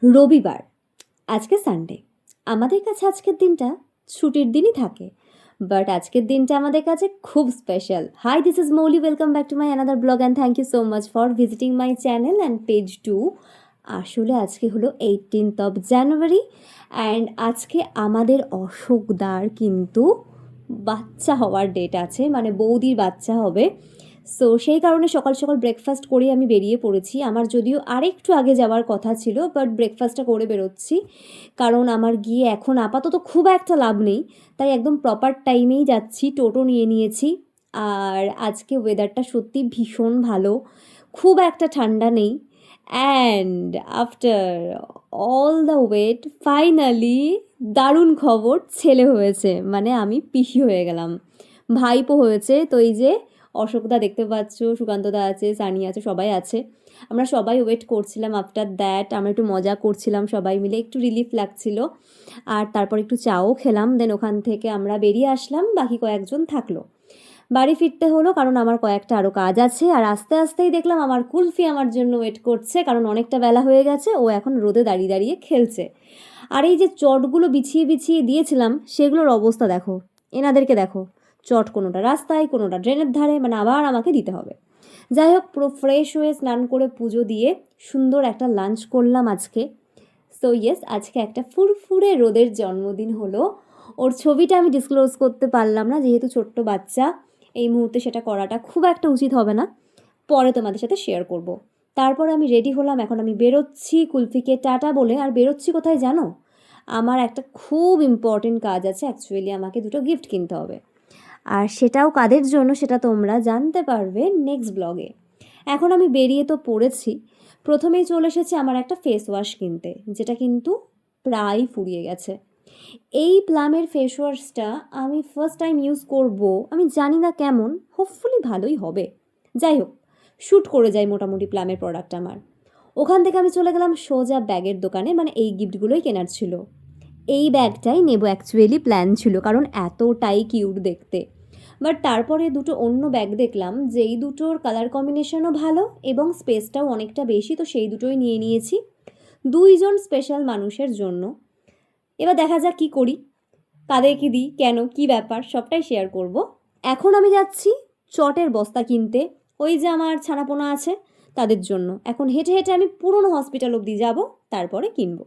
রবিবার, আজকে সানডে। আমাদের কাছে আজকের দিনটা ছুটির দিনই থাকে। বাট আজকের দিনটা আমাদের কাছে খুব special. Hi, this is Mouli, welcome back to my another blog and thank you so much for visiting my channel and page 2। আসলে আজকে হলো 18th অফ জানুয়ারি অ্যান্ড আজকে আমাদের অশোকদার কিন্তু বাচ্চা হওয়ার ডেট আছে, মানে বৌদির বাচ্চা হবে। সো সেই কারণে সকাল সকাল ব্রেকফাস্ট করে আমি বেরিয়ে পড়েছি। আমার যদিও আরেকটু আগে যাওয়ার কথা ছিল, বাট ব্রেকফাস্টটা করে বেরোচ্ছি, কারণ আমার গিয়ে এখন আপাতত খুব একটা লাভ নেই, তাই একদম প্রপার টাইমেই যাচ্ছি। টোটো নিয়ে নিয়েছি। আর আজকে ওয়েদারটা সত্যি ভীষণ ভালো, খুব একটা ঠান্ডা নেই। And after all the wait finally দারুণ খবর, ছেলে হয়েছে, মানে আমি পিসি হয়ে গেলাম, ভাইপো হয়েছে। তো এই যে অশোকদা দেখতে পাচ্ছ, সুকান্তদা আছে, সানি আছে, সবাই আছে। আমরা সবাই ওয়েট করছিলাম। আফটার দ্যাট আমরা একটু মজা করছিলাম সবাই মিলে, একটু রিলিফ লাগছিল। আর তারপর একটু চাও খেলাম, দেন ওখান থেকে আমরা বেরিয়ে আসলাম, বাকি কয়েকজন থাকলো। বাড়ি ফিরতে হলো কারণ আমার কয়েকটা আরও কাজ আছে। আর আস্তে আস্তেই দেখলাম আমার কুলফি আমার জন্য ওয়েট করছে, কারণ অনেকটা বেলা হয়ে গেছে, ও এখন রোদে দাঁড়িয়ে দাঁড়িয়ে খেলছে। আর এই যে চটগুলো বিছিয়ে বিছিয়ে দিয়েছিলাম, সেগুলোর অবস্থা দেখো, এনাদেরকে দেখো, চট কোনোটা রাস্তায়, কোনোটা ড্রেনের ধারে, মানে আবার আমাকে দিতে হবে। যাই হোক, পুরো ফ্রেশ হয়ে স্নান করে পুজো দিয়ে সুন্দর একটা লাঞ্চ করলাম আজকে। সো ইয়েস, আজকে একটা ফুরফুরে রোদের জন্মদিন হলো। ওর ছবিটা আমি ডিসক্লোজ করতে পারলাম না, যেহেতু ছোট্ট বাচ্চা, এই মুহূর্তে সেটা করাটা খুব একটা উচিত হবে না, পরে তোমাদের সাথে শেয়ার করব। তারপর আমি রেডি হলাম, এখন আমি বেরোচ্ছি কুলফিকে টাটা বলে। আর বেরোচ্ছি কোথায় জানো? আমার একটা খুব ইম্পর্টেন্ট কাজ আছে, অ্যাকচুয়ালি আমাকে দুটো গিফট কিনতে হবে। আর সেটাও কাদের জন্য সেটা তোমরা জানতে পারবে নেক্সট ব্লগে। এখন আমি বেরিয়ে তো পড়েছি। প্রথমেই চলে এসেছে আমার একটা ফেস ওয়াশ কিনতে, যেটা কিন্তু প্রায় ফুরিয়ে গেছে। এই প্লামের ফেস ওয়াশটা আমি ফার্স্ট টাইম ইউজ করব, আমি জানি না কেমন, হোপফুলি ভালোই হবে। যাই হোক, শ্যুট করে যাই মোটামুটি প্লামের প্রোডাক্ট আমার। ওখান থেকে আমি চলে গেলাম সোজা ব্যাগের দোকানে, মানে এই গিফটগুলোই কেনার ছিল। এই ব্যাগটাই নেব অ্যাকচুয়ালি প্ল্যান ছিল, কারণ এতটাই কিউট দেখতে। বাট তারপরে দুটো অন্য ব্যাগ দেখলাম, যেই দুটোর কালার কম্বিনেশনও ভালো এবং স্পেসটাও অনেকটা বেশি, তো সেই দুটোই নিয়ে নিয়েছি দুইজন স্পেশাল মানুষের জন্য। এবার দেখা যাক কী করি, কাদেরকে দিই, কেন, কি ব্যাপার, সবটাই শেয়ার করব। এখন আমি যাচ্ছি চটের বস্তা কিনতে, ওই যে আমার ছানাপোনা আছে তাদের জন্য। এখন হেঁটে হেঁটে আমি পুরনো হসপিটাল অবধি যাব, তারপরে কিনবো।